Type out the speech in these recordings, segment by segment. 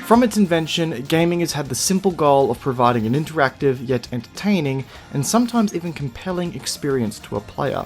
From its invention, gaming has had the simple goal of providing an interactive yet entertaining and sometimes even compelling experience to a player.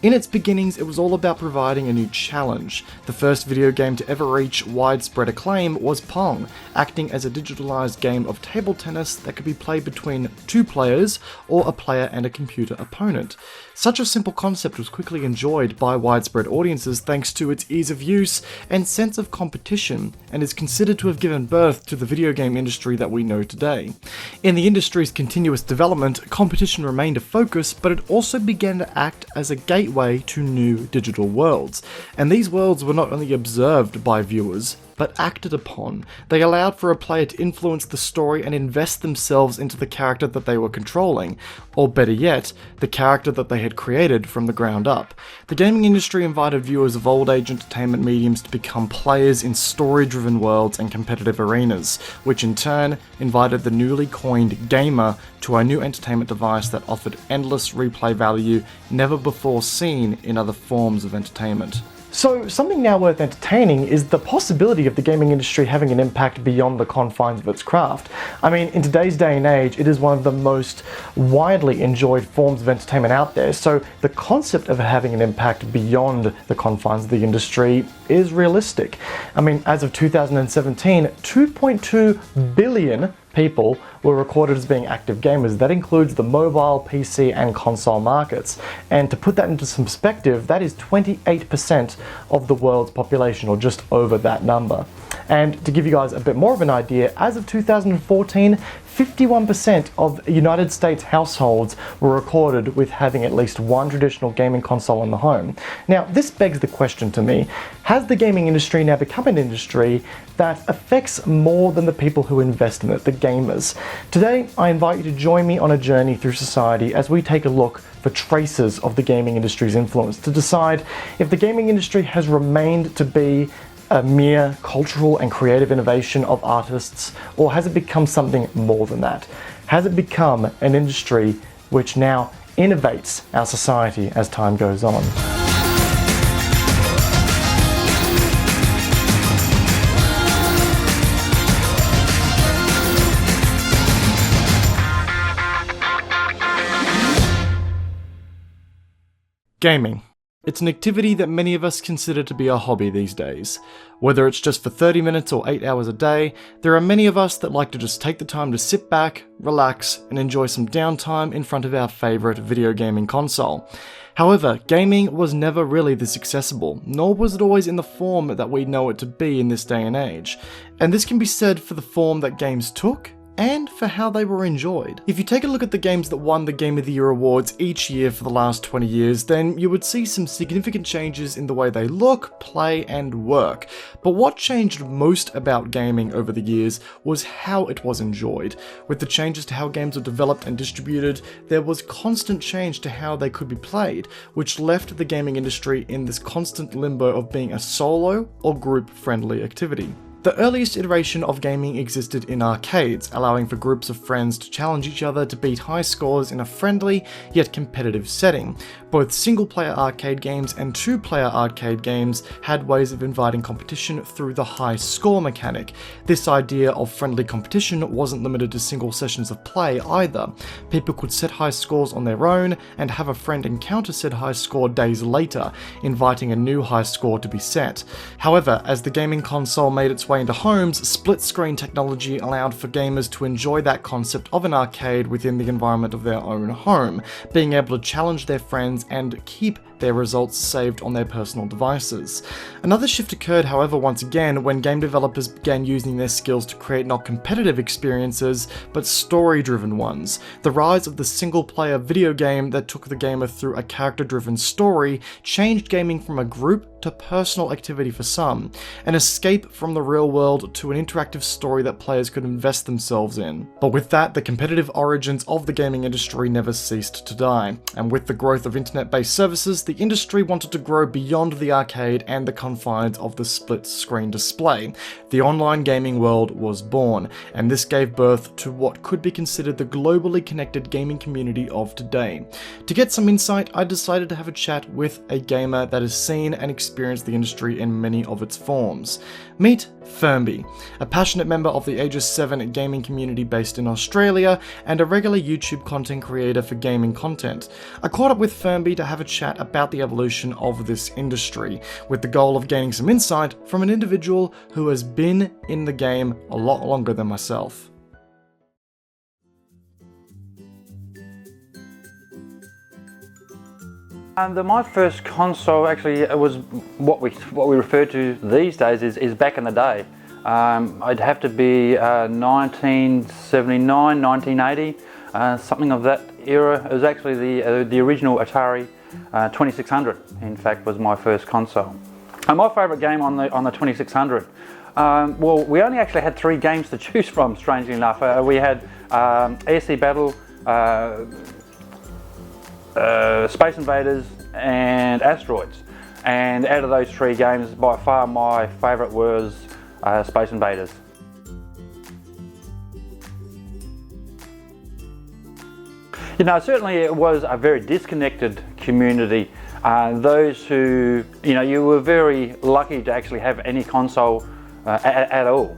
In its beginnings, it was all about providing a new challenge. The first video game to ever reach widespread acclaim was Pong, acting as a digitalized game of table tennis that could be played between two players or a player and a computer opponent. Such a simple concept was quickly enjoyed by widespread audiences thanks to its ease of use and sense of competition, and is considered to have given birth to the video game industry that we know today. In the industry's continuous development, competition remained a focus, but it also began to act as a gateway to new digital worlds. And these worlds were not only observed by viewers, but acted upon. They allowed for a player to influence the story and invest themselves into the character that they were controlling, or better yet, the character that they had created from the ground up. The gaming industry invited viewers of old-age entertainment mediums to become players in story-driven worlds and competitive arenas, which in turn invited the newly coined gamer to a new entertainment device that offered endless replay value never before seen in other forms of entertainment. So, something now worth entertaining is the possibility of the gaming industry having an impact beyond the confines of its craft. I mean, in today's day and age, it is one of the most widely enjoyed forms of entertainment out there, so the concept of having an impact beyond the confines of the industry is realistic. I mean, as of 2017, 2.2 billion people were recorded as being active gamers. That includes the mobile, PC, and console markets. And to put that into some perspective, that is 28% of the world's population, or just over that number. And to give you guys a bit more of an idea, as of 2014, 51% of United States households were recorded with having at least one traditional gaming console in the home. Now, this begs the question to me, has the gaming industry now become an industry that affects more than the people who invest in it, the gamers? Today, I invite you to join me on a journey through society as we take a look for traces of the gaming industry's influence to decide if the gaming industry has remained to be a mere cultural and creative innovation of artists, or has it become something more than that? Has it become an industry which now innovates our society as time goes on? Gaming. It's an activity that many of us consider to be a hobby these days. Whether it's just for 30 minutes or 8 hours a day, there are many of us that like to just take the time to sit back, relax, and enjoy some downtime in front of our favourite video gaming console. However, gaming was never really this accessible, nor was it always in the form that we know it to be in this day and age. And this can be said for the form that games took, and for how they were enjoyed. If you take a look at the games that won the Game of the Year awards each year for the last 20 years, then you would see some significant changes in the way they look, play, and work. But what changed most about gaming over the years was how it was enjoyed. With the changes to how games were developed and distributed, there was constant change to how they could be played, which left the gaming industry in this constant limbo of being a solo or group-friendly activity. The earliest iteration of gaming existed in arcades, allowing for groups of friends to challenge each other to beat high scores in a friendly yet competitive setting. Both single-player arcade games and two-player arcade games had ways of inviting competition through the high score mechanic. This idea of friendly competition wasn't limited to single sessions of play either. People could set high scores on their own and have a friend encounter said high score days later, inviting a new high score to be set. However, as the gaming console made its way into homes, split-screen technology allowed for gamers to enjoy that concept of an arcade within the environment of their own home, being able to challenge their friends and keep their results saved on their personal devices. Another shift occurred, however, once again when game developers began using their skills to create not competitive experiences, but story-driven ones. The rise of the single-player video game that took the gamer through a character-driven story changed gaming from a group to personal activity for some, an escape from the real world to an interactive story that players could invest themselves in. But with that, the competitive origins of the gaming industry never ceased to die, and with the growth of internet-based services, the industry wanted to grow beyond the arcade and the confines of the split-screen display. The online gaming world was born, and this gave birth to what could be considered the globally connected gaming community of today. To get some insight, I decided to have a chat with a gamer that has seen and experienced experienced the industry in many of its forms. Meet Firmby, a passionate member of the AG7 Gaming Community based in Australia and a regular YouTube content creator for gaming content. I caught up with Firmby to have a chat about the evolution of this industry, with the goal of gaining some insight from an individual who has been in the game a lot longer than myself. My first console actually was what we refer to these days is back in the day. I'd have to be 1979, 1980, something of that era. It was actually the original Atari 2600. In fact, was my first console. And my favourite game on the 2600. Well, we only actually had 3 games to choose from. Strangely enough, we had Air Sea Battle, Space Invaders and Asteroids, and out of those 3 games, by far my favourite was Space Invaders. You know, certainly it was a very disconnected community. Those who, you know, you were very lucky to actually have any console at all.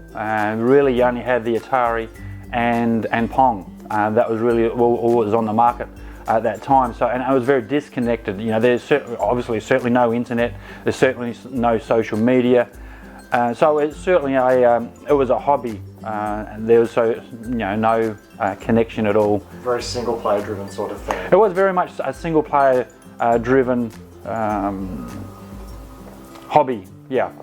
Really, you only had the Atari and Pong. That was really all was on the market at that time. So, and it was very disconnected. You know, there's certainly no internet. There's certainly no social media. So it's certainly it was a hobby. And there was no connection at all. Very single player driven sort of thing. It was very much a single player driven hobby. Yeah.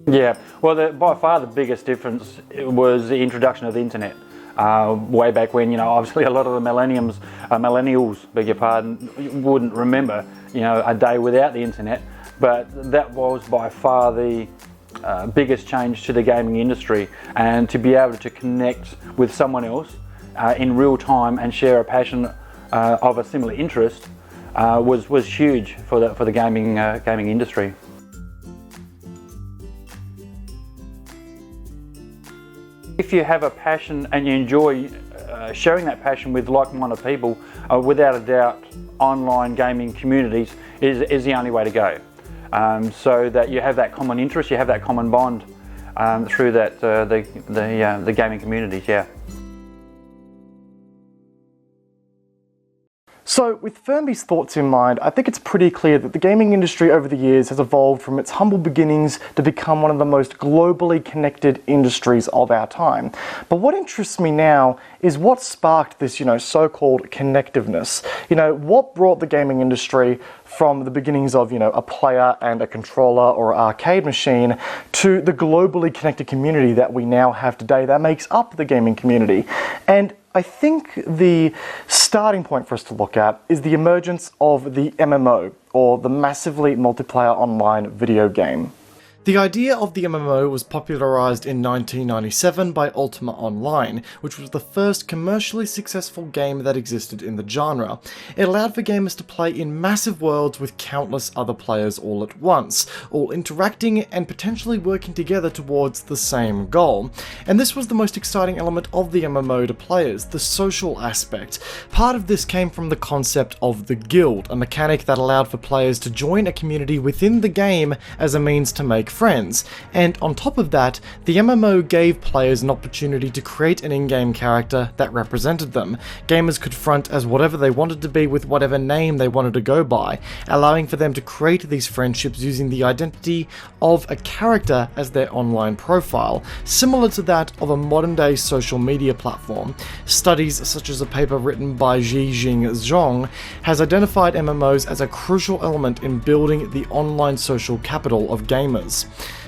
Yeah, well, by far the biggest difference was the introduction of the internet. Way back when, you know, obviously a lot of the millennials, beg your pardon, wouldn't remember, you know, a day without the internet. But that was by far the biggest change to the gaming industry, and to be able to connect with someone else in real time and share a passion of a similar interest was huge for the gaming industry. If you have a passion and you enjoy sharing that passion with like-minded people, without a doubt, online gaming communities is the only way to go. So that you have that common interest, you have that common bond through that the gaming communities. Yeah. So, with Firmby's thoughts in mind, I think it's pretty clear that the gaming industry over the years has evolved from its humble beginnings to become one of the most globally connected industries of our time. But what interests me now is what sparked this, so-called connectiveness. What brought the gaming industry from the beginnings of, a player and a controller or arcade machine to the globally connected community that we now have today that makes up the gaming community. And I think the starting point for us to look at is the emergence of the MMO, or the massively multiplayer online video game. The idea of the MMO was popularised in 1997 by Ultima Online, which was the first commercially successful game that existed in the genre. It allowed for gamers to play in massive worlds with countless other players all at once, all interacting and potentially working together towards the same goal. And this was the most exciting element of the MMO to players, the social aspect. Part of this came from the concept of the guild, a mechanic that allowed for players to join a community within the game as a means to make friends, and on top of that, the MMO gave players an opportunity to create an in-game character that represented them. Gamers could front as whatever they wanted to be with whatever name they wanted to go by, allowing for them to create these friendships using the identity of a character as their online profile, similar to that of a modern-day social media platform. Studies such as a paper written by Jijing Zhong has identified MMOs as a crucial element in building the online social capital of gamers.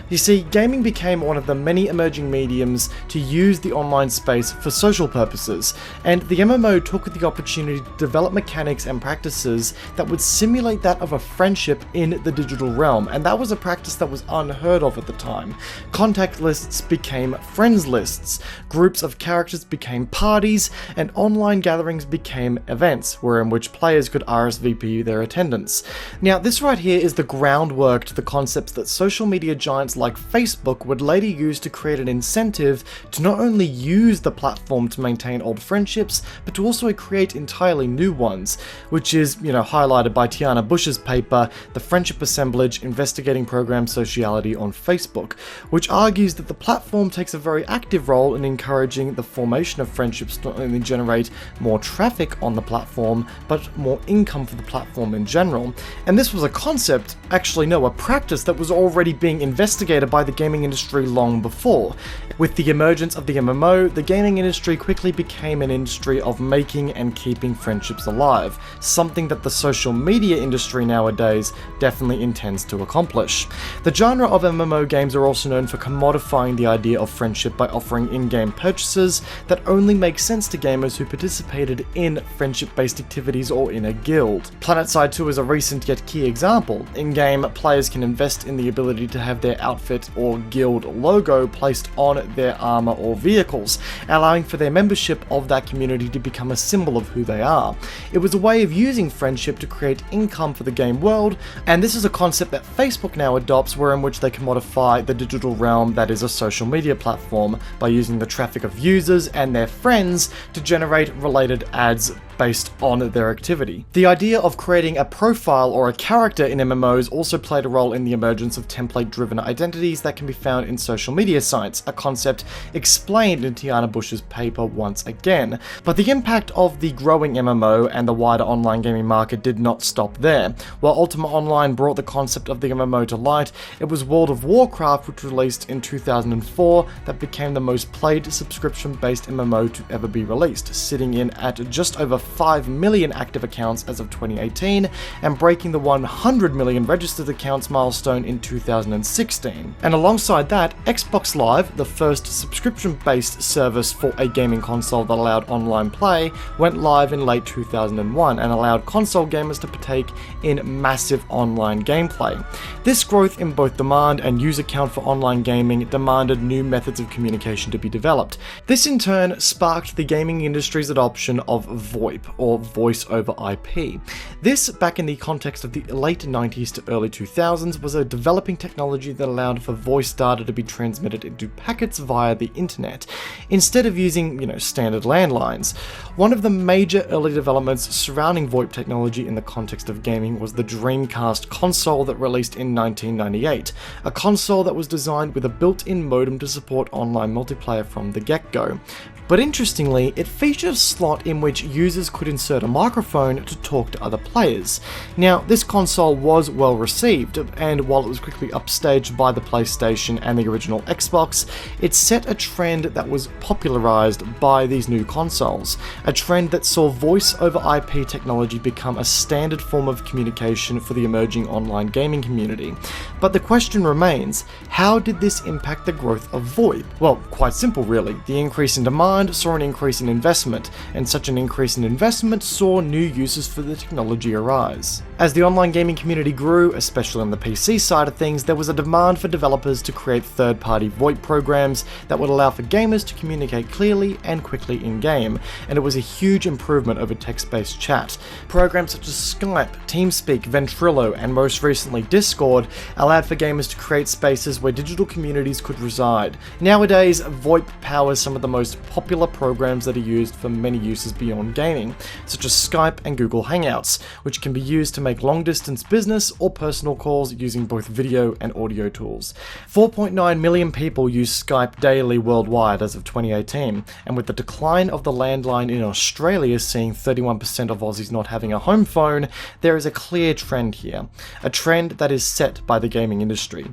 You see, gaming became one of the many emerging mediums to use the online space for social purposes, and the MMO took the opportunity to develop mechanics and practices that would simulate that of a friendship in the digital realm, and that was a practice that was unheard of at the time. Contact lists became friends lists, groups of characters became parties, and online gatherings became events, in which players could RSVP their attendance. Now, this right here is the groundwork to the concepts that social media giants like Facebook would later use to create an incentive to not only use the platform to maintain old friendships, but to also create entirely new ones, which is, highlighted by Tiana Bush's paper, The Friendship Assemblage, Investigating Program Sociality on Facebook, which argues that the platform takes a very active role in encouraging the formation of friendships to not only generate more traffic on the platform, but more income for the platform in general. And this was a concept, a practice that was already being investigated by the gaming industry long before. With the emergence of the MMO, the gaming industry quickly became an industry of making and keeping friendships alive, something that the social media industry nowadays definitely intends to accomplish. The genre of MMO games are also known for commodifying the idea of friendship by offering in-game purchases that only make sense to gamers who participated in friendship-based activities or in a guild. PlanetSide 2 is a recent yet key example. In-game, players can invest in the ability to have their outfit or guild logo placed on their armor or vehicles, allowing for their membership of that community to become a symbol of who they are. It was a way of using friendship to create income for the game world, and this is a concept that Facebook now adopts, wherein which they commodify the digital realm that is a social media platform by using the traffic of users and their friends to generate related ads based on their activity. The idea of creating a profile or a character in MMOs also played a role in the emergence of template-driven identities that can be found in social media sites, a concept explained in Tiana Bush's paper once again. But the impact of the growing MMO and the wider online gaming market did not stop there. While Ultima Online brought the concept of the MMO to light, it was World of Warcraft, which released in 2004, that became the most played subscription-based MMO to ever be released, sitting in at just over 5 million active accounts as of 2018, and breaking the 100 million registered accounts milestone in 2016. And alongside that, Xbox Live, the first subscription-based service for a gaming console that allowed online play, went live in late 2001 and allowed console gamers to partake in massive online gameplay. This growth in both demand and user count for online gaming demanded new methods of communication to be developed. This in turn sparked the gaming industry's adoption of VoIP, or Voice over IP. This, back in the context of the late 90s to early 2000s, was a developing technology that allowed for voice data to be transmitted into packets via the internet, instead of using, standard landlines. One of the major early developments surrounding VoIP technology in the context of gaming was the Dreamcast Console that released in 1998, a console that was designed with a built-in modem to support online multiplayer from the get-go. But interestingly, it featured a slot in which users could insert a microphone to talk to other players. Now, this console was well received, and while it was quickly upstaged by the PlayStation and the original Xbox, it set a trend that was popularized by these new consoles, a trend that saw voice over IP technology become a standard form of communication for the emerging online gaming community. But the question remains, how did this impact the growth of VoIP? Well, quite simple really. The increase in demand saw an increase in investment, and such an increase in investment saw new uses for the technology arise. As the online gaming community grew, especially on the PC side of things, there was a demand for developers to create third-party VoIP programs that would allow for gamers to communicate clearly and quickly in-game, and it was a huge improvement over text-based chat. Programs such as Skype, TeamSpeak, Ventrilo, and most recently Discord allowed for gamers to create spaces where digital communities could reside. Nowadays, VoIP powers some of the most popular programs that are used for many uses beyond gaming, such as Skype and Google Hangouts, which can be used to make long-distance business or personal calls using both video and audio tools. 4.9 million people use Skype daily worldwide as of 2018, and with the decline of the landline in Australia seeing 31% of Aussies not having a home phone, there is a clear trend here, a trend that is set by the gaming industry.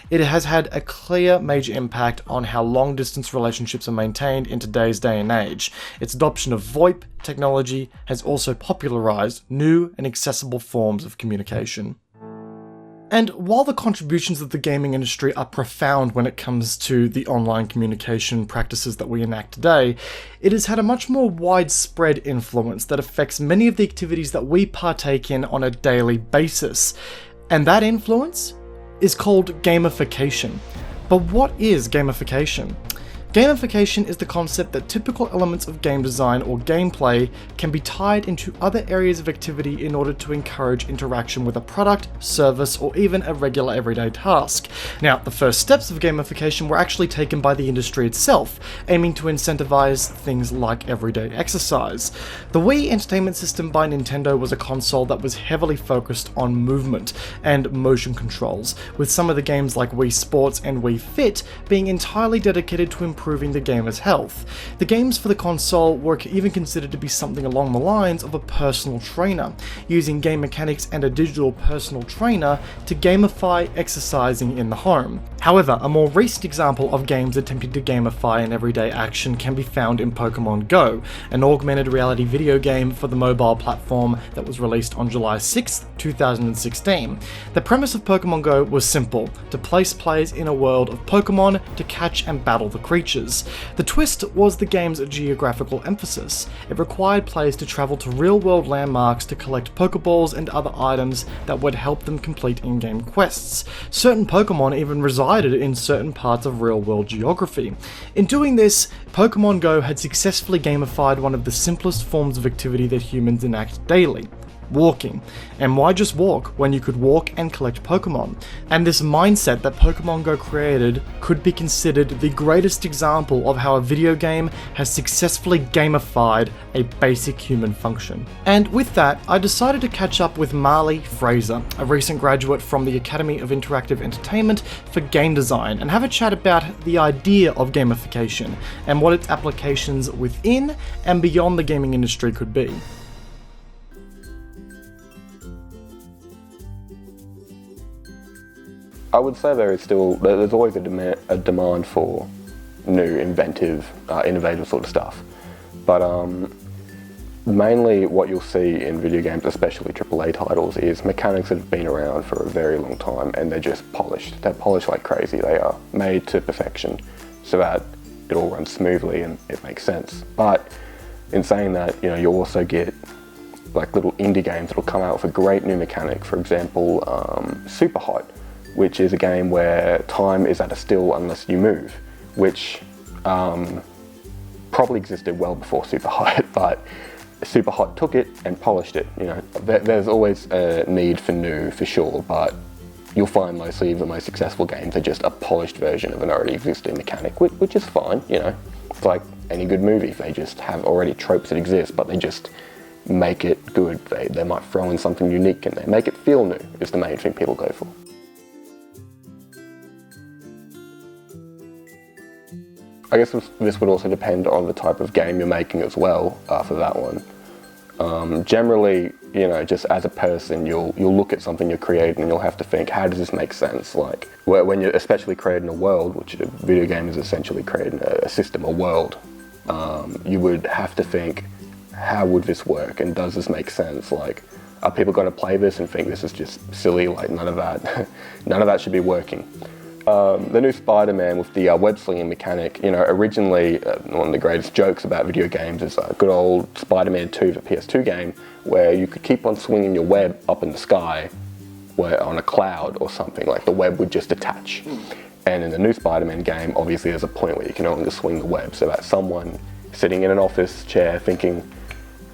It has had a clear major impact on how long-distance relationships are maintained in today's day and age. Its adoption of VoIP technology has also popularized new and accessible forms of communication. And while the contributions of the gaming industry are profound when it comes to the online communication practices that we enact today, it has had a much more widespread influence that affects many of the activities that we partake in on a daily basis. And that influence is called gamification. But what is gamification? Gamification is the concept that typical elements of game design or gameplay can be tied into other areas of activity in order to encourage interaction with a product, service, or even a regular everyday task. Now, the first steps of gamification were actually taken by the industry itself, aiming to incentivize things like everyday exercise. The Wii Entertainment System by Nintendo was a console that was heavily focused on movement and motion controls, with some of the games like Wii Sports and Wii Fit being entirely dedicated to improving the gamer's health. The games for the console were even considered to be something along the lines of a personal trainer, using game mechanics and a digital personal trainer to gamify exercising in the home. However, a more recent example of games attempting to gamify an everyday action can be found in Pokemon Go, an augmented reality video game for the mobile platform that was released on July 6, 2016. The premise of Pokemon Go was simple: to place players in a world of Pokemon to catch and battle the creatures. The twist was the game's geographical emphasis. It required players to travel to real-world landmarks to collect Pokeballs and other items that would help them complete in-game quests. Certain Pokemon even resided in certain parts of real-world geography. In doing this, Pokemon Go had successfully gamified one of the simplest forms of activity that humans enact daily: walking. And why just walk when you could walk and collect Pokemon? And this mindset that Pokemon Go created could be considered the greatest example of how a video game has successfully gamified a basic human function. And with that, I decided to catch up with Marley Fraser, a recent graduate from the Academy of Interactive Entertainment for Game Design, and have a chat about the idea of gamification and what its applications within and beyond the gaming industry could be. I would say there's always a demand for new, inventive, innovative sort of stuff. But mainly what you'll see in video games, especially AAA titles, is mechanics that have been around for a very long time and they're just polished. They're polished like crazy. They are made to perfection so that it all runs smoothly and it makes sense. But in saying that, you'll also get like little indie games that'll come out with a great new mechanic. For example, Super Hot, which is a game where time is at a still unless you move, which probably existed well before Super Hot, but Super Hot took it and polished it. There's always a need for new, for sure, but you'll find mostly the most successful games are just a polished version of an already existing mechanic, which is fine. It's like any good movie. They just have already tropes that exist, but they just make it good. They might throw in something unique in there. Make it feel new is the main thing people go for. I guess this would also depend on the type of game you're making as well for that one. Generally, just as a person, you'll look at something you're creating and you'll have to think, how does this make sense? Like, when you're especially creating a world, which a video game is essentially creating a system, a world, you would have to think, how would this work and does this make sense? Like, are people going to play this and think this is just silly? Like, none of that should be working. The new Spider-Man with the web slinging mechanic, originally one of the greatest jokes about video games is good old Spider-Man 2, the PS2 game, where you could keep on swinging your web up in the sky on a cloud or something, like the web would just attach. And in the new Spider-Man game, obviously there's a point where you can only swing the web, so that someone sitting in an office chair thinking,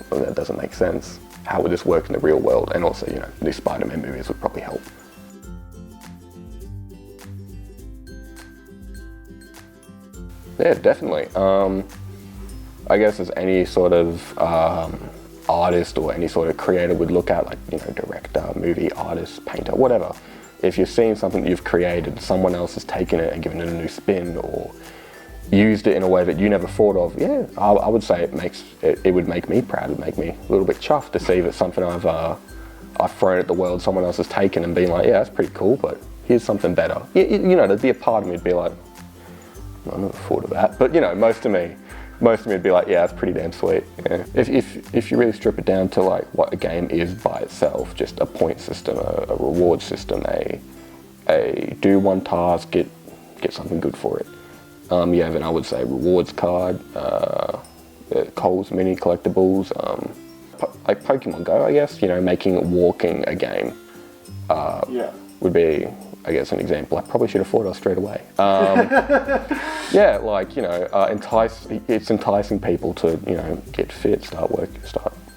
well, that doesn't make sense. How would this work in the real world? And also, new Spider-Man movies would probably help. Yeah, definitely. I guess as any sort of artist or any sort of creator would look at, like, director, movie, artist, painter, whatever. If you're seeing something that you've created, someone else has taken it and given it a new spin or used it in a way that you never thought of, yeah, I would say it would make me proud. It would make me a little bit chuffed to see that something I've thrown at the world, someone else has taken and been like, yeah, that's pretty cool, but here's something better. There'd be a part of me would be like, I never thought of that, but most of me would be like, yeah, that's pretty damn sweet. Yeah. If you really strip it down to like what a game is by itself, just a point system, a reward system, a do one task, get something good for it. Then I would say rewards card, Coles mini collectibles, like Pokemon Go, I guess. Making walking a game would be I guess, an example I probably should have thought of straight away. Yeah, like, you know, it's enticing people to, you know, get fit, start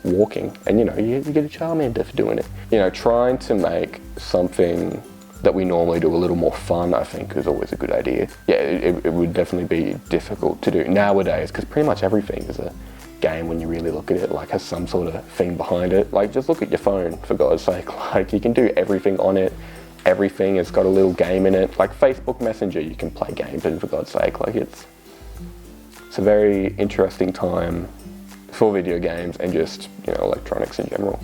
walking, and, you know, you get a Charmander for doing it. You know, trying to make something that we normally do a little more fun, I think, is always a good idea. Yeah, it would definitely be difficult to do nowadays, because pretty much everything is a game when you really look at it, like, has some sort of thing behind it. Like, just look at your phone, for God's sake. Like, you can do everything on it. Everything has got a little game in it. Like Facebook Messenger, you can play games in, for God's sake. Like, it's a very interesting time for video games and just, you know, electronics in general.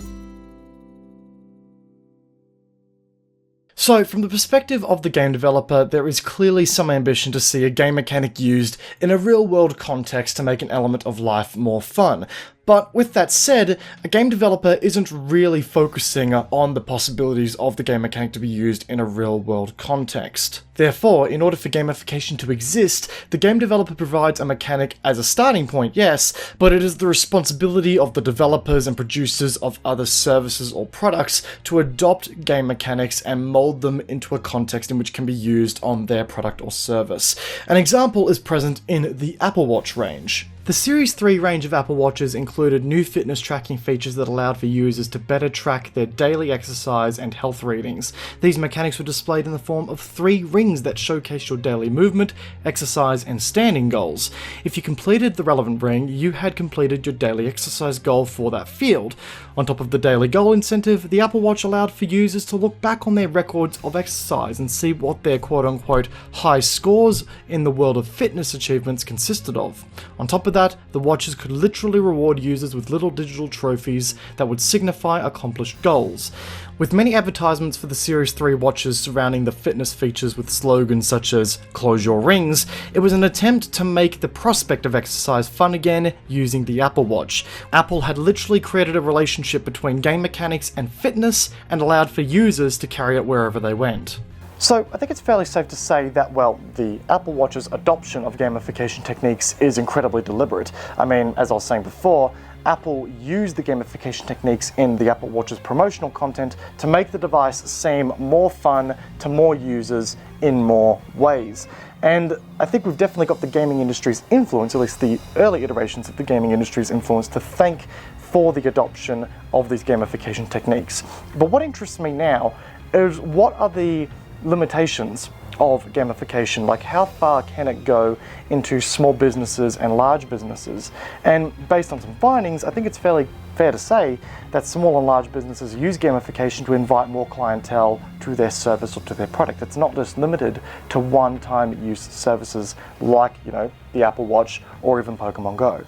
So, from the perspective of the game developer, there is clearly some ambition to see a game mechanic used in a real-world context to make an element of life more fun. But with that said, a game developer isn't really focusing on the possibilities of the game mechanic to be used in a real-world context. Therefore, in order for gamification to exist, the game developer provides a mechanic as a starting point, yes, but it is the responsibility of the developers and producers of other services or products to adopt game mechanics and mold them into a context in which can be used on their product or service. An example is present in the Apple Watch range. The Series 3 range of Apple Watches included new fitness tracking features that allowed for users to better track their daily exercise and health readings. These mechanics were displayed in the form of 3 rings that showcase your daily movement, exercise, and standing goals. If you completed the relevant ring, you had completed your daily exercise goal for that field. On top of the daily goal incentive, the Apple Watch allowed for users to look back on their records of exercise and see what their quote-unquote high scores in the world of fitness achievements consisted of. On top of that, the watches could literally reward users with little digital trophies that would signify accomplished goals. With many advertisements for the Series 3 watches surrounding the fitness features with slogans such as "Close your rings," it was an attempt to make the prospect of exercise fun again using the Apple Watch. Apple had literally created a relationship between game mechanics and fitness and allowed for users to carry it wherever they went. So, I think it's fairly safe to say that, well, the Apple Watch's adoption of gamification techniques is incredibly deliberate. I mean, as I was saying before, Apple used the gamification techniques in the Apple Watch's promotional content to make the device seem more fun to more users in more ways. And I think we've definitely got the gaming industry's influence, at least the early iterations of the gaming industry's influence, to thank for the adoption of these gamification techniques. But what interests me now is, what are the limitations of gamification? Like, how far can it go into small businesses and large businesses? And based on some findings, I think it's fairly fair to say that small and large businesses use gamification to invite more clientele to their service or to their product. It's not just limited to one-time use services like, you know, the Apple Watch or even Pokemon Go.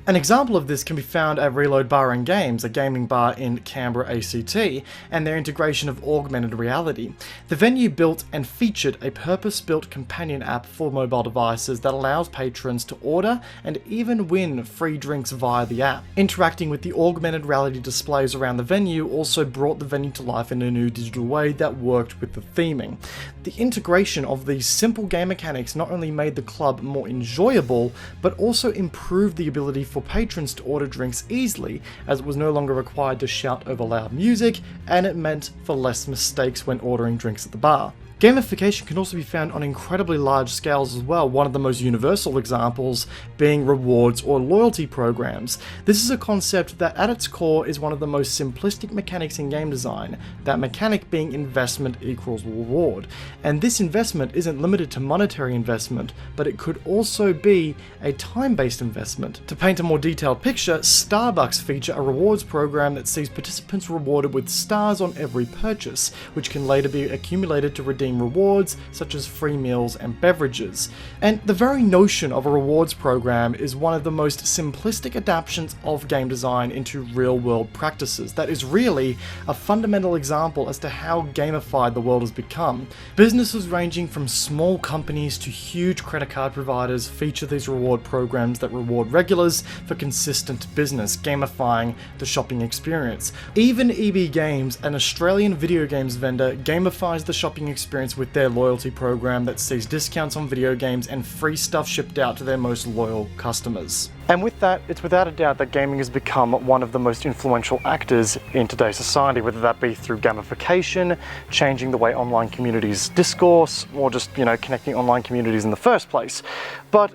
An example of this can be found at Reload Bar and Games, a gaming bar in Canberra, ACT, and their integration of augmented reality. The venue built and featured a purpose-built companion app for mobile devices that allows patrons to order and even win free drinks via the app. Interacting with the augmented reality displays around the venue also brought the venue to life in a new digital way that worked with the theming. The integration of these simple game mechanics not only made the club more enjoyable, but also improved the ability for patrons to order drinks easily, as it was no longer required to shout over loud music, and it meant for less mistakes when ordering drinks at the bar. Gamification can also be found on incredibly large scales as well, one of the most universal examples being rewards or loyalty programs. This is a concept that at its core is one of the most simplistic mechanics in game design, that mechanic being investment equals reward. And this investment isn't limited to monetary investment, but it could also be a time-based investment. To paint a more detailed picture, Starbucks feature a rewards program that sees participants rewarded with stars on every purchase, which can later be accumulated to redeem rewards such as free meals and beverages. And the very notion of a rewards program is one of the most simplistic adaptations of game design into real-world practices. That is really a fundamental example as to how gamified the world has become. Businesses ranging from small companies to huge credit card providers feature these reward programs that reward regulars for consistent business, gamifying the shopping experience. Even EB Games, an Australian video games vendor, gamifies the shopping experience experience with their loyalty program that sees discounts on video games and free stuff shipped out to their most loyal customers. And with that, it's without a doubt that gaming has become one of the most influential actors in today's society, whether that be through gamification, changing the way online communities discourse, or just, connecting online communities in the first place. But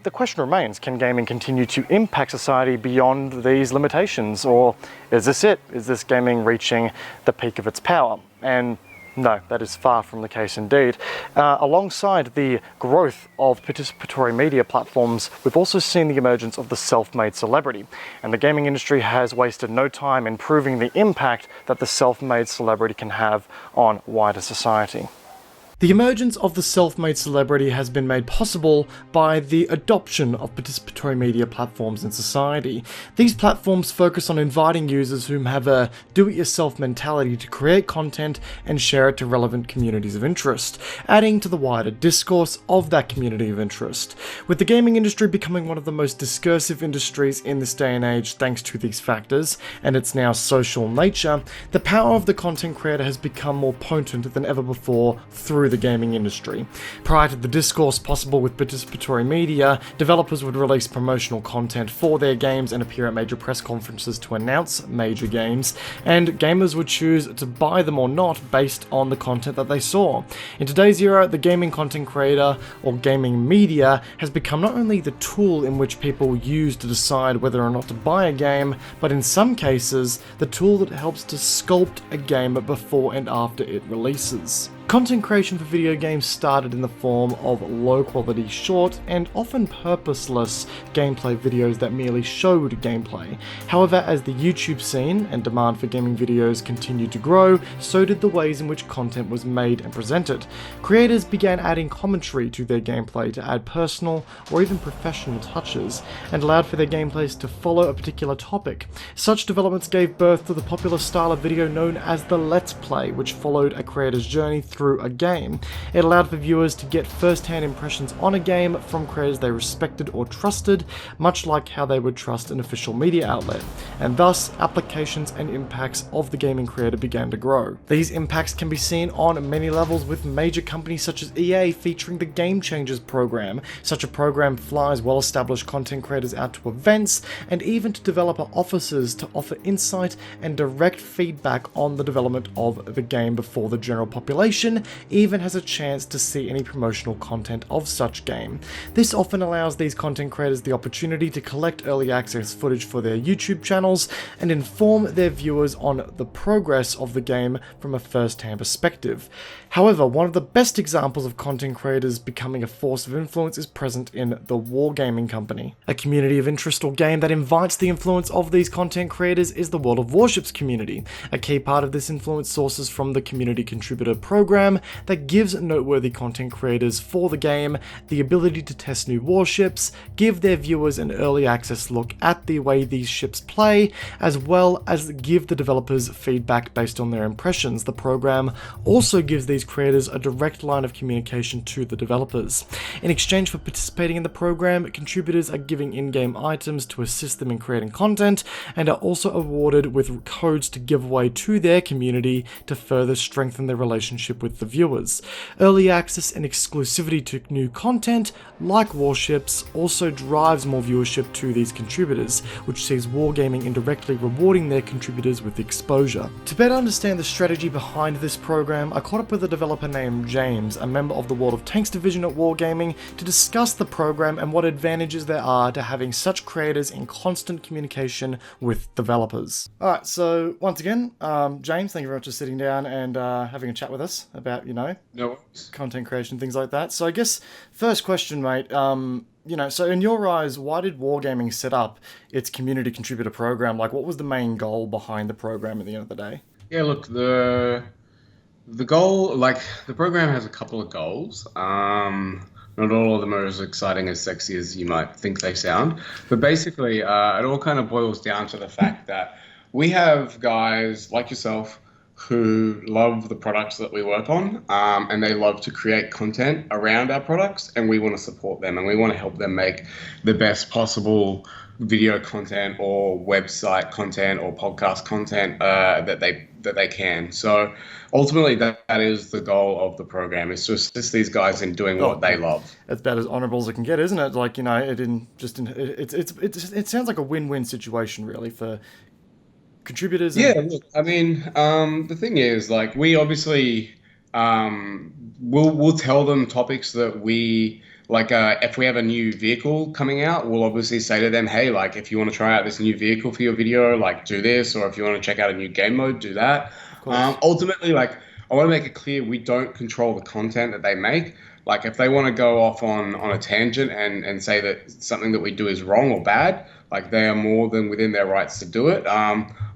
the question remains, can gaming continue to impact society beyond these limitations? Or is this it? Is this gaming reaching the peak of its power? And no, that is far from the case indeed. Alongside the growth of participatory media platforms, we've also seen the emergence of the self-made celebrity. And the gaming industry has wasted no time in proving the impact that the self-made celebrity can have on wider society. The emergence of the self-made celebrity has been made possible by the adoption of participatory media platforms in society. These platforms focus on inviting users who have a do-it-yourself mentality to create content and share it to relevant communities of interest, adding to the wider discourse of that community of interest. With the gaming industry becoming one of the most discursive industries in this day and age thanks to these factors, and its now social nature, the power of the content creator has become more potent than ever before through the gaming industry. Prior to the discourse possible with participatory media, developers would release promotional content for their games and appear at major press conferences to announce major games, and gamers would choose to buy them or not based on the content that they saw. In today's era, the gaming content creator or gaming media has become not only the tool in which people use to decide whether or not to buy a game, but in some cases, the tool that helps to sculpt a game before and after it releases. Content creation for video games started in the form of low-quality, short, and often purposeless gameplay videos that merely showed gameplay. However, as the YouTube scene and demand for gaming videos continued to grow, so did the ways in which content was made and presented. Creators began adding commentary to their gameplay to add personal or even professional touches, and allowed for their gameplays to follow a particular topic. Such developments gave birth to the popular style of video known as the Let's Play, which followed a creator's journey through a game. It allowed for viewers to get first-hand impressions on a game from creators they respected or trusted, much like how they would trust an official media outlet, and thus applications and impacts of the gaming creator began to grow. These impacts can be seen on many levels, with major companies such as EA featuring the Game Changers program. Such a program flies well-established content creators out to events and even to developer offices to offer insight and direct feedback on the development of the game before the general population even has a chance to see any promotional content of such game. This often allows these content creators the opportunity to collect early access footage for their YouTube channels and inform their viewers on the progress of the game from a first-hand perspective. However, one of the best examples of content creators becoming a force of influence is present in the Wargaming company. A community of interest or game that invites the influence of these content creators is the World of Warships community. A key part of this influence sources from the community contributor program that gives noteworthy content creators for the game the ability to test new warships, give their viewers an early access look at the way these ships play, as well as give the developers feedback based on their impressions. The program also gives these creators a direct line of communication to the developers. In exchange for participating in the program, contributors are giving in-game items to assist them in creating content, and are also awarded with codes to give away to their community to further strengthen their relationship with the viewers. Early access and exclusivity to new content, like warships, also drives more viewership to these contributors, which sees Wargaming indirectly rewarding their contributors with exposure. To better understand the strategy behind this program, I caught up with a developer named James, a member of the World of Tanks division at Wargaming, to discuss the program and what advantages there are to having such creators in constant communication with developers. Alright, so once again, James, thank you very much for sitting down and having a chat with us about, content creation, things like that. So I guess first question, mate, so in your eyes, why did Wargaming set up its community contributor program? Like, what was the main goal behind the program at the end of the day? Yeah, look, the goal, the program has a couple of goals. Not all of them are as exciting as sexy as you might think they sound. But basically, it all kind of boils down to the fact that we have guys like yourself who love the products that we work on, and they love to create content around our products, and we want to support them and we want to help them make the best possible video content or website content or podcast content that they can. So ultimately, that is the goal of the program: is to assist these guys in doing what they love. It's about as honourable as it can get, isn't it? Like, it sounds like a win-win situation, really, for contributors. Yeah, look, I mean, the thing is, like, we obviously we'll tell them topics that we like. If we have a new vehicle coming out, we'll obviously say to them, hey, like, if you want to try out this new vehicle for your video, like, do this, or if you want to check out a new game mode, do that. Ultimately, like, I want to make it clear we don't control the content that they make. Like, if they want to go off on a tangent and say that something that we do is wrong or bad, like, they are more than within their rights to do it.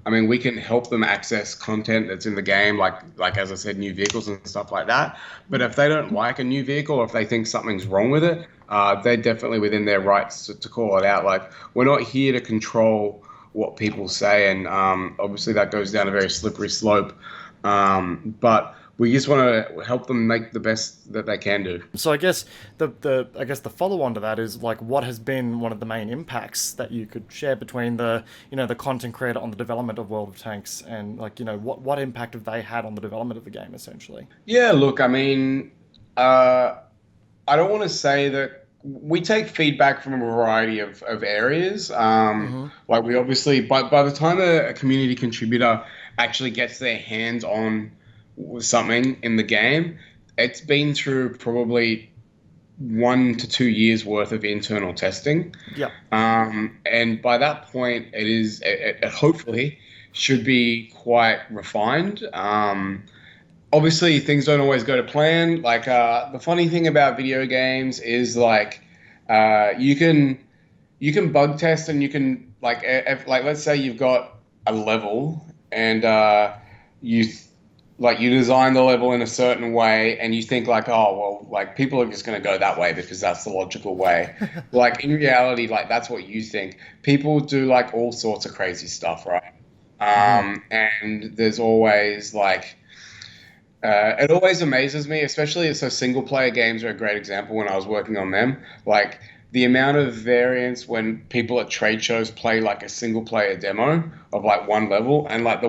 I mean, we can help them access content that's in the game, like as I said, new vehicles and stuff like that. But if they don't like a new vehicle, or if they think something's wrong with it, they're definitely within their rights to call it out. Like, we're not here to control what people say, and obviously that goes down a very slippery slope. But we just want to help them make the best that they can do. So I guess the follow-on to that is, like, what has been one of the main impacts that you could share between the content creator on the development of World of Tanks, and, like, what impact have they had on the development of the game, essentially? Yeah, look, I mean, I don't want to say that we take feedback from a variety of areas. Like, we obviously, by the time a community contributor actually gets their hands on something in the game, it's been through probably 1 to 2 years worth of internal testing. Yeah. And by that point, it hopefully should be quite refined. Obviously, things don't always go to plan. Like, the funny thing about video games is, like, you can bug test, and you can, like, let's say you've got a level, and you design the level in a certain way, and you think, like, oh, well, like, people are just going to go that way because that's the logical way. Like, in reality, like, that's what you think. People do, like, all sorts of crazy stuff, right? And there's always, like, it always amazes me, especially, so single player games are a great example when I was working on them. Like, the amount of variance when people at trade shows play, like, a single player demo of, like, one level, and, like,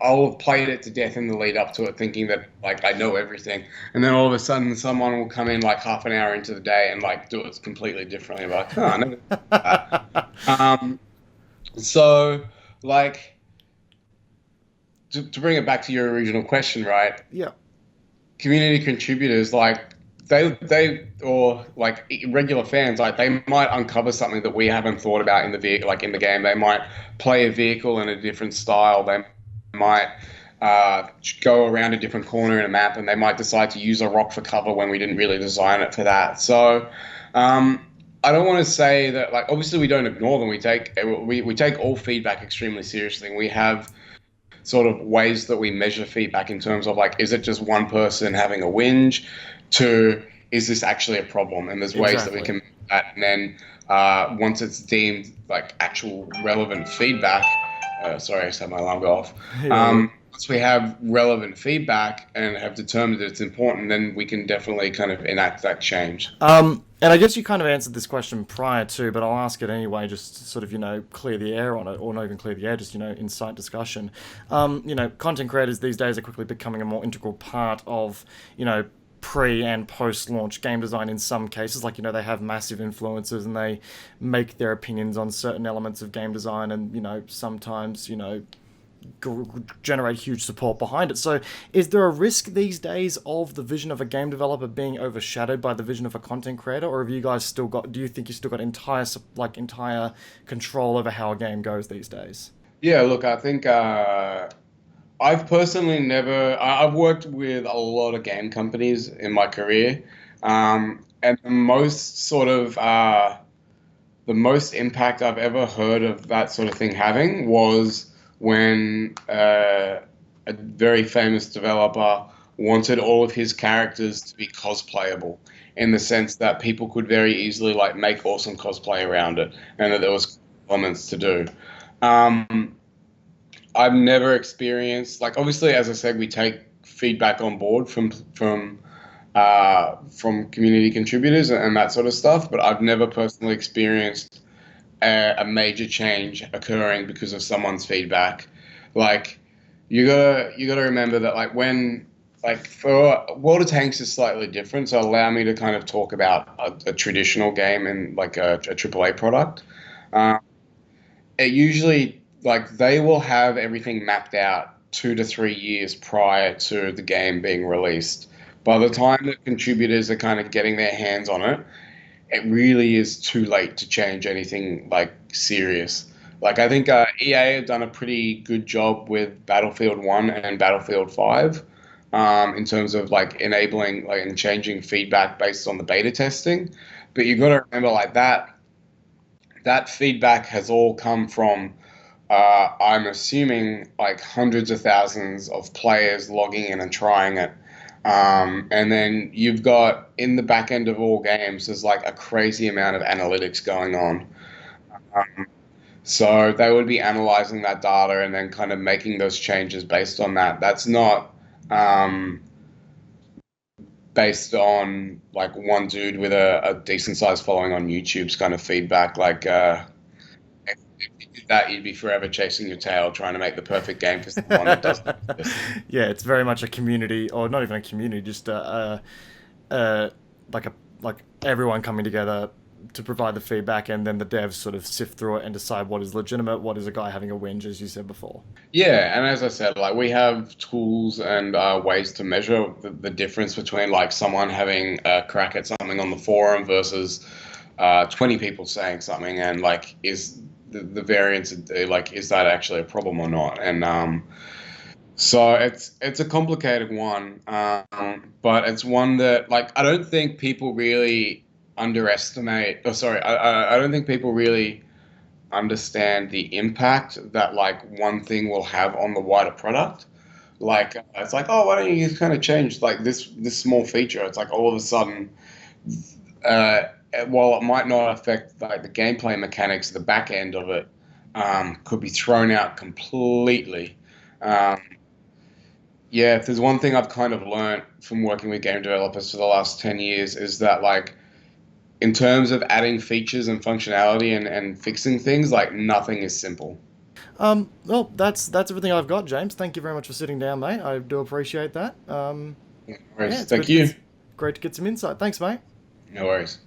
I'll have played it to death in the lead up to it, thinking that, like, I know everything, and then all of a sudden someone will come in, like, half an hour into the day and, like, do it completely differently. I'm like, I never did that. So, like, to bring it back to your original question, right? Yeah. Community contributors, like, they or, like, regular fans, like, they might uncover something that we haven't thought about in the vehicle, like, in the game. They might play a vehicle in a different style. They might go around a different corner in a map, and they might decide to use a rock for cover when we didn't really design it for that. So I don't want to say that, like, obviously we don't ignore them. We take all feedback extremely seriously, and we have sort of ways that we measure feedback in terms of, like, is it just one person having a whinge, to is this actually a problem? And there's ways that we can make that. And then once it's deemed, like, actual relevant feedback, sorry, I just had my alarm go off. Once we have relevant feedback and have determined that it's important, then we can definitely kind of enact that change. And I guess you kind of answered this question prior to, but I'll ask it anyway, just to sort of, clear the air on it, or not even clear the air, just, incite discussion. Content creators these days are quickly becoming a more integral part of, pre and post-launch game design in some cases. Like, they have massive influences, and they make their opinions on certain elements of game design, and, sometimes, generate huge support behind it. So is there a risk these days of the vision of a game developer being overshadowed by the vision of a content creator, or do you think you still got entire control over how a game goes these days? Yeah, look, I think I've personally I've worked with a lot of game companies in my career, and the most impact I've ever heard of that sort of thing having was when a very famous developer wanted all of his characters to be cosplayable, in the sense that people could very easily, like, make awesome cosplay around it, and that there was elements to do. I've never experienced, like, obviously, as I said, we take feedback on board from community contributors and that sort of stuff, but I've never personally experienced a major change occurring because of someone's feedback. Like, you gotta remember that, like, when, like, for World of Tanks is slightly different, so allow me to kind of talk about a traditional game and like a AAA product. It usually, like, they will have everything mapped out 2 to 3 years prior to the game being released. By the time that contributors are kind of getting their hands on it, it really is too late to change anything like serious. Like, I think EA have done a pretty good job with Battlefield 1 and Battlefield 5 in terms of like enabling like and changing feedback based on the beta testing. But you've got to remember, like, that feedback has all come from I'm assuming like hundreds of thousands of players logging in and trying it. And then you've got, in the back end of all games, there's like a crazy amount of analytics going on. So they would be analyzing that data and then kind of making those changes based on that. That's not based on like one dude with a decent sized following on YouTube's kind of feedback. Like, if you did that, you'd be forever chasing your tail trying to make the perfect game for someone that doesn't exist. Yeah, it's very much a community, or not even a community, just like everyone coming together to provide the feedback, and then the devs sort of sift through it and decide what is legitimate, what is a guy having a whinge, as you said before. Yeah, and as I said, like, we have tools and ways to measure the difference between like someone having a crack at something on the forum versus 20 people saying something, and like, is the variance, like, is that actually a problem or not? And so it's a complicated one, but it's one that, like, I don't think people really underestimate, or sorry, I don't think people really understand the impact that like one thing will have on the wider product. Like, it's like, oh, why don't you just kind of change like this small feature? It's like all of a sudden, while it might not affect like the gameplay mechanics, the back end of it could be thrown out completely. Yeah, if there's one thing I've kind of learned from working with game developers for the last 10 years is that, like, in terms of adding features and functionality and fixing things, like, nothing is simple. Well, that's everything I've got, James. Thank you very much for sitting down, mate. I do appreciate that. No worries. Yeah, Thank you. Great to get some insight. Thanks, mate. No worries.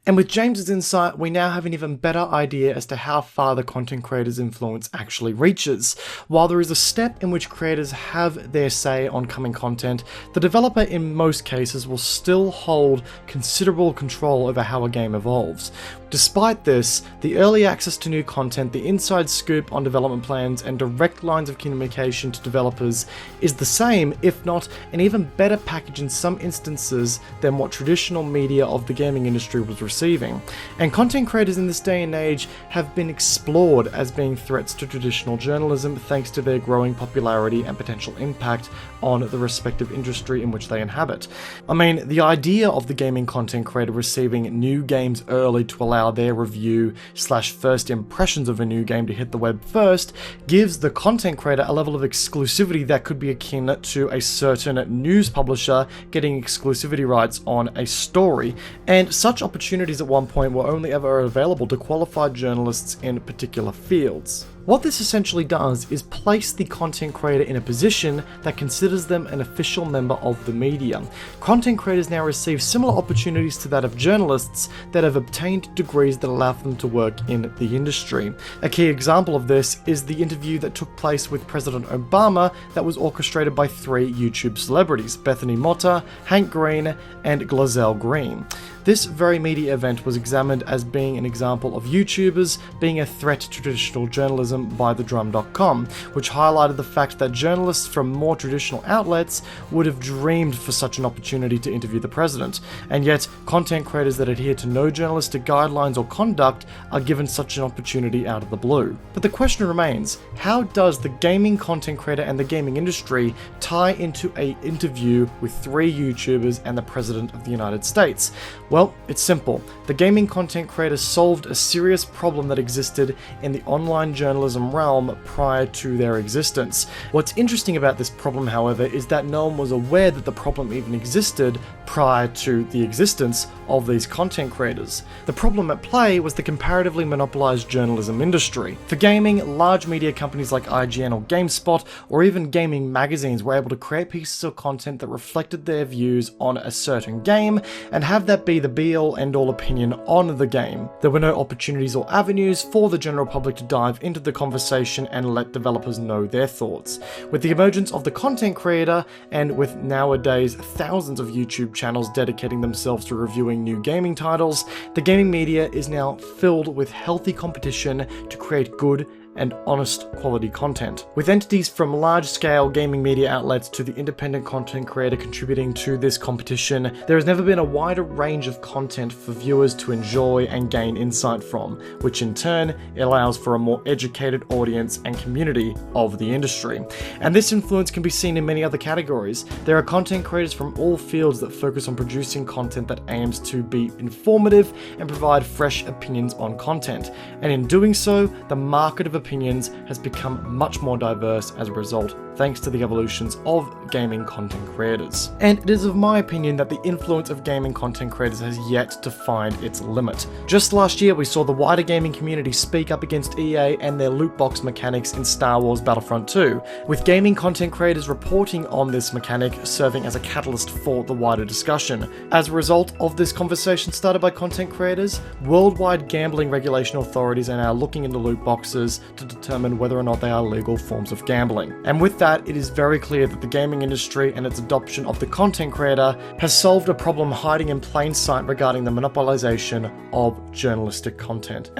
And with James's insight, we now have an even better idea as to how far the content creator's influence actually reaches. While there is a step in which creators have their say on coming content, the developer in most cases will still hold considerable control over how a game evolves. Despite this, the early access to new content, the inside scoop on development plans, and direct lines of communication to developers is the same, if not an even better package in some instances than what traditional media of the gaming industry was receiving. And content creators in this day and age have been explored as being threats to traditional journalism thanks to their growing popularity and potential impact on the respective industry in which they inhabit. I mean, the idea of the gaming content creator receiving new games early to allow their review / first impressions of a new game to hit the web first gives the content creator a level of exclusivity that could be akin to a certain news publisher getting exclusivity rights on a story, and such opportunities at one point were only ever available to qualified journalists in particular fields. What this essentially does is place the content creator in a position that considers them an official member of the media. Content creators now receive similar opportunities to that of journalists that have obtained degrees that allow them to work in the industry. A key example of this is the interview that took place with President Obama that was orchestrated by 3 YouTube celebrities, Bethany Motta, Hank Green, and Glazelle Green. This very media event was examined as being an example of YouTubers being a threat to traditional journalism by TheDrum.com, which highlighted the fact that journalists from more traditional outlets would have dreamed for such an opportunity to interview the president, and yet content creators that adhere to no journalistic guidelines or conduct are given such an opportunity out of the blue. But the question remains, how does the gaming content creator and the gaming industry tie into an interview with 3 YouTubers and the President of the United States? Well, it's simple. The gaming content creators solved a serious problem that existed in the online journalism realm prior to their existence. What's interesting about this problem, however, is that no one was aware that the problem even existed prior to the existence of these content creators. The problem at play was the comparatively monopolized journalism industry. For gaming, large media companies like IGN or GameSpot, or even gaming magazines were able to create pieces of content that reflected their views on a certain game and have that be the be-all end-all opinion on the game. There were no opportunities or avenues for the general public to dive into the conversation and let developers know their thoughts. With the emergence of the content creator, and with nowadays thousands of YouTube channels dedicating themselves to reviewing new gaming titles, the gaming media is now filled with healthy competition to create good and honest quality content. With entities from large-scale gaming media outlets to the independent content creator contributing to this competition, there has never been a wider range of content for viewers to enjoy and gain insight from, which in turn allows for a more educated audience and community of the industry. And this influence can be seen in many other categories. There are content creators from all fields that focus on producing content that aims to be informative and provide fresh opinions on content. And in doing so, the market of opinions has become much more diverse as a result, thanks to the evolutions of gaming content creators. And it is of my opinion that the influence of gaming content creators has yet to find its limit. Just last year, we saw the wider gaming community speak up against EA and their loot box mechanics in Star Wars Battlefront 2, with gaming content creators reporting on this mechanic serving as a catalyst for the wider discussion. As a result of this conversation started by content creators, worldwide gambling regulation authorities are now looking into loot boxes to determine whether or not they are legal forms of gambling. And with that, it is very clear that the gaming industry and its adoption of the content creator has solved a problem hiding in plain sight regarding the monopolization of journalistic content.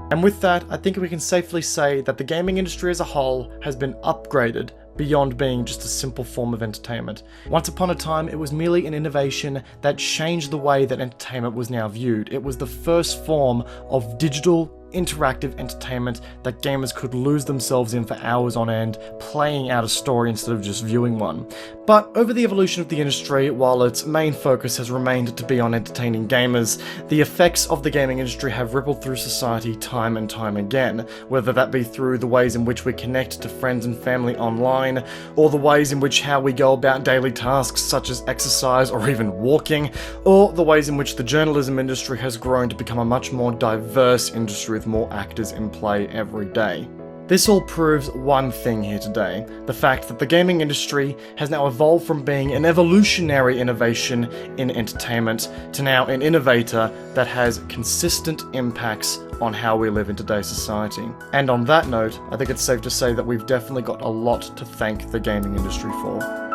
And with that, I think we can safely say that the gaming industry as a whole has been upgraded beyond being just a simple form of entertainment. Once upon a time, it was merely an innovation that changed the way that entertainment was now viewed. It was the first form of digital interactive entertainment that gamers could lose themselves in for hours on end, playing out a story instead of just viewing one. But over the evolution of the industry, while its main focus has remained to be on entertaining gamers, the effects of the gaming industry have rippled through society time and time again, whether that be through the ways in which we connect to friends and family online, or the ways in which how we go about daily tasks such as exercise or even walking, or the ways in which the journalism industry has grown to become a much more diverse industry with more actors in play every day. This all proves one thing here today, the fact that the gaming industry has now evolved from being an evolutionary innovation in entertainment to now an innovator that has consistent impacts on how we live in today's society. And on that note, I think it's safe to say that we've definitely got a lot to thank the gaming industry for.